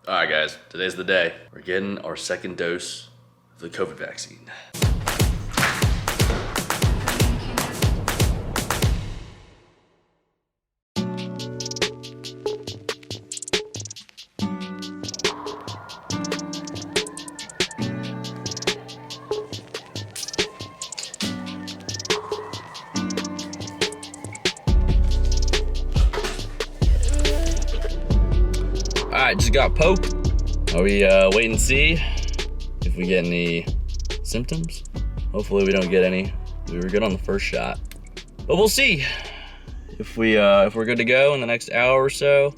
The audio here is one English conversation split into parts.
All right, guys, today's the day. We're getting our second dose of the COVID vaccine. Alright, just got poked. Are we wait and see if we get any symptoms? Hopefully we don't get any. We were good on the first shot. But we'll see if we're good to go in the next hour or so.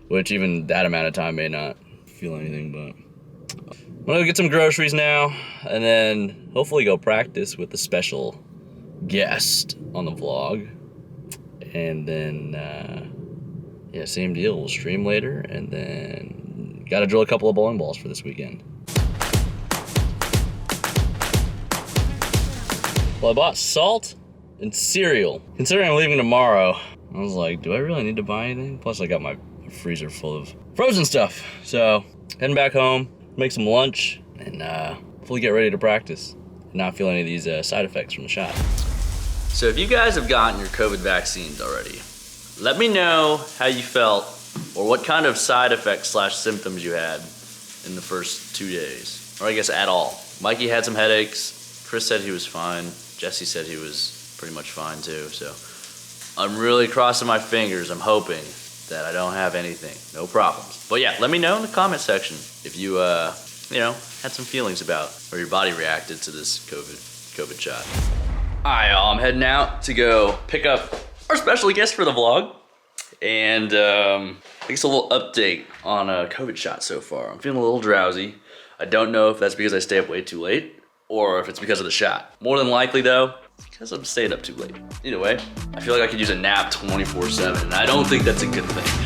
Which even that amount of time may not feel anything, but I'm gonna go get some groceries now and then hopefully go practice with the special guest on the vlog. And then yeah, same deal. We'll stream later, and then gotta drill a couple of bowling balls for this weekend. Well, I bought salt and cereal. Considering I'm leaving tomorrow, I was like, do I really need to buy anything? Plus, I got my freezer full of frozen stuff. So, heading back home, make some lunch, and hopefully get ready to practice and not feel any of these side effects from the shot. So, if you guys have gotten your COVID vaccines already, let me know how you felt or what kind of side effects / symptoms you had in the first 2 days, or I guess at all. Mikey had some headaches. Chris said he was fine. Jesse said he was pretty much fine too. So I'm really crossing my fingers. I'm hoping that I don't have anything, no problems. But yeah, let me know in the comment section if you, you know, had some feelings about or your body reacted to this COVID shot. All right, y'all, I'm heading out to go pick up our special guest for the vlog, and I guess a little update on a COVID shot so far. I'm feeling a little drowsy. I don't know if that's because I stay up way too late or if it's because of the shot. More than likely though, it's because I'm staying up too late. Either way, I feel like I could use a nap 24/7, and I don't think that's a good thing.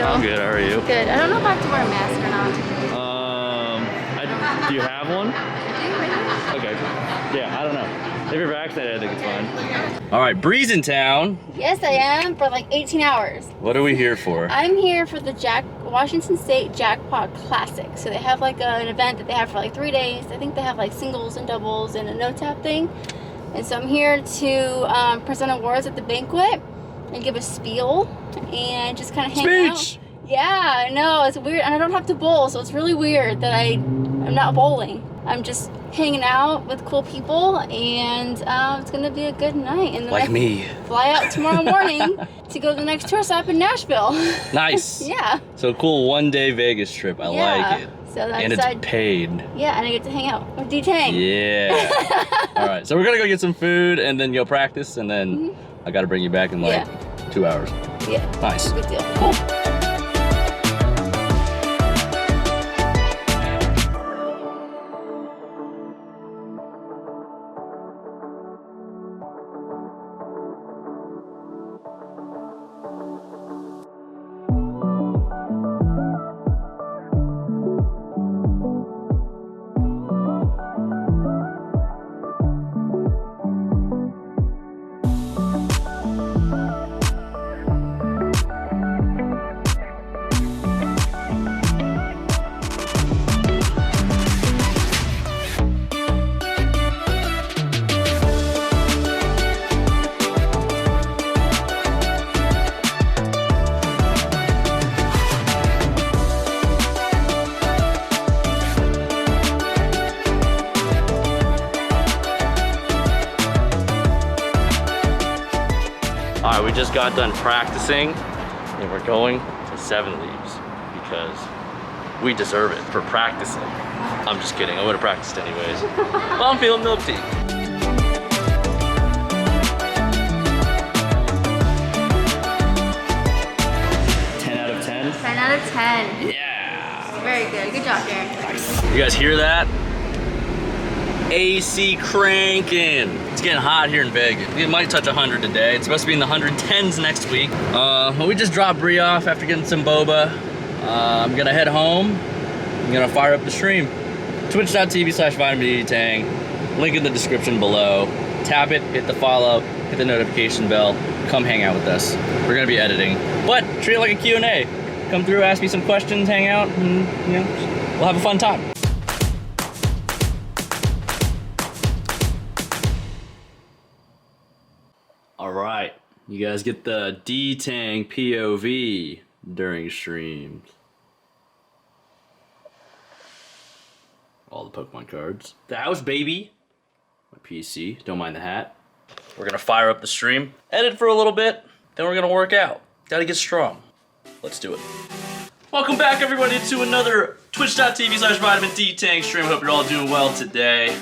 I'm good, how are you? Good. I don't know if I have to wear a mask or not. Do you have one? I do, right here. Okay. Yeah, I don't know. If you're vaccinated, I think it's fine. All right, Bree's in town. Yes, I am, for like 18 hours. What are we here for? I'm here for the Washington State Jackpot Classic. So they have like an event that they have for like 3 days. I think they have like singles and doubles and a no-tap thing. And so I'm here to present awards at the banquet and give a spiel and just kind of hang out. Yeah, I know, it's weird, and I don't have to bowl, so it's really weird that I'm not bowling. I'm just hanging out with cool people, and it's gonna be a good night. And then like me. Fly out tomorrow morning to go to the next tour stop in Nashville. Nice. Yeah. So cool 1-day Vegas trip. I like it. So and it's paid. Yeah, and I get to hang out with D-Tang. Yeah. All right, so we're gonna go get some food and then go practice, and then I gotta bring you back in like 2 hours. Yeah. Nice. Good deal. Cool. All right, we just got done practicing and we're going to 7 Leaves because we deserve it for practicing. I'm just kidding, I would have practiced anyways. But I'm feeling milk tea. 10 out of 10? 10 out of 10. Yeah. Very good. Good job, Darren. Nice. You guys hear that? AC cranking. getting hot here in Vegas. It might touch 100 today. It's supposed to be in the 110s next week. We just dropped Bree off after getting some boba. I'm gonna head home. I'm gonna fire up the stream. Twitch.tv/VitaminDTang. Link in the description below. Tap it, hit the follow, hit the notification bell. Come hang out with us. We're gonna be editing. But treat it like a Q&A. Come through, ask me some questions, hang out, and you know, we'll have a fun time. All right, you guys get the D-Tang POV during streams. All the Pokemon cards. The house, baby. My PC, don't mind the hat. We're gonna fire up the stream, edit for a little bit, then we're gonna work out. Gotta get strong. Let's do it. Welcome back, everybody, to another Twitch.tv/VitaminDTang stream. Hope you're all doing well today.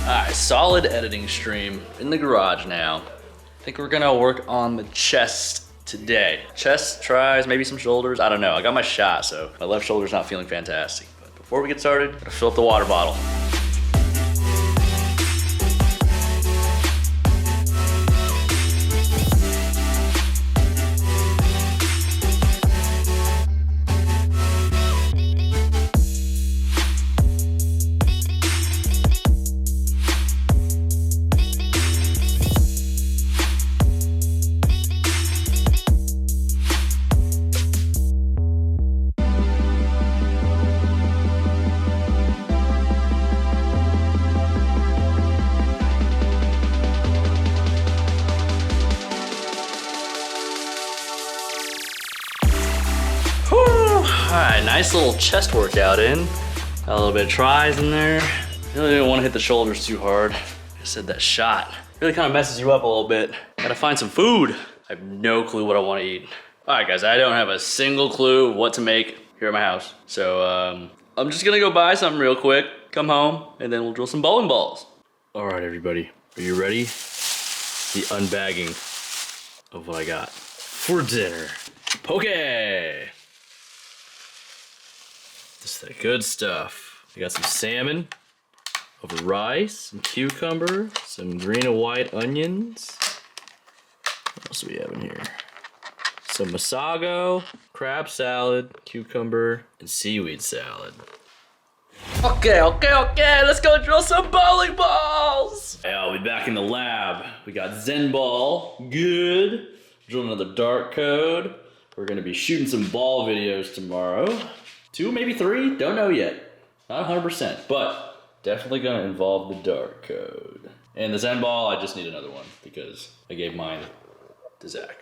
Alright, solid editing stream in the garage now. I think we're gonna work on the chest today. Chest, tries, maybe some shoulders, I don't know. I got my shot, so my left shoulder's not feeling fantastic. But before we get started, gotta fill up the water bottle. Alright, nice little chest workout in. Got a little bit of tries in there. Really didn't want to hit the shoulders too hard. Like I said, that shot really kind of messes you up a little bit. Gotta find some food. I have no clue what I want to eat. Alright guys, I don't have a single clue what to make here at my house. So I'm just gonna go buy something real quick, come home, and then we'll drill some bowling balls. Alright everybody, are you ready? The unbagging of what I got for dinner. Poke! This is the good stuff. We got some salmon over rice, some cucumber, some green and white onions. What else do we have in here? Some masago, crab salad, cucumber, and seaweed salad. Okay, let's go drill some bowling balls! Hey, I'll be back in the lab. We got Zen Ball, good. Drilling another dark code. We're gonna be shooting some ball videos tomorrow. 2, maybe 3, don't know yet. Not 100%, but definitely gonna involve the dark code. And the Zen Ball, I just need another one because I gave mine to Zach.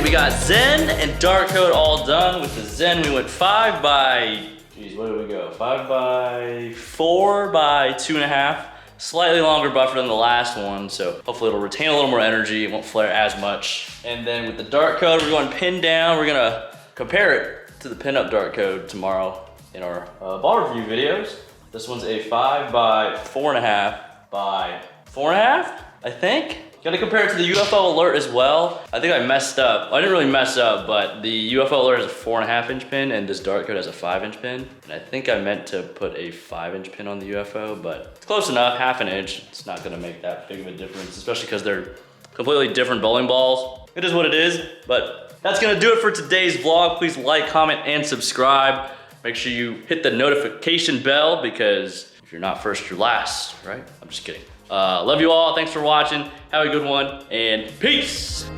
We got Zen and Dark Code all done. With the Zen, we went 5 by, geez, what did we go? 5 by 4 by 2.5. Slightly longer buffer than the last one, so hopefully it'll retain a little more energy. It won't flare as much. And then with the Dark Code, we're going pin down. We're gonna compare it to the pin up Dark Code tomorrow in our ball review videos. This one's a 5 by 4.5 by 4.5, I think. Gotta compare it to the UFO alert as well. I think I messed up. Well, I didn't really mess up, but the UFO alert has a 4.5-inch pin and this Dark Code has a 5-inch pin. And I think I meant to put a 5-inch pin on the UFO, but it's close enough, 1/2 inch. It's not gonna make that big of a difference, especially because they're completely different bowling balls. It is what it is, but that's gonna do it for today's vlog. Please like, comment, and subscribe. Make sure you hit the notification bell because if you're not first, you're last, right? I'm just kidding. Love you all. Thanks for watching. Have a good one and peace.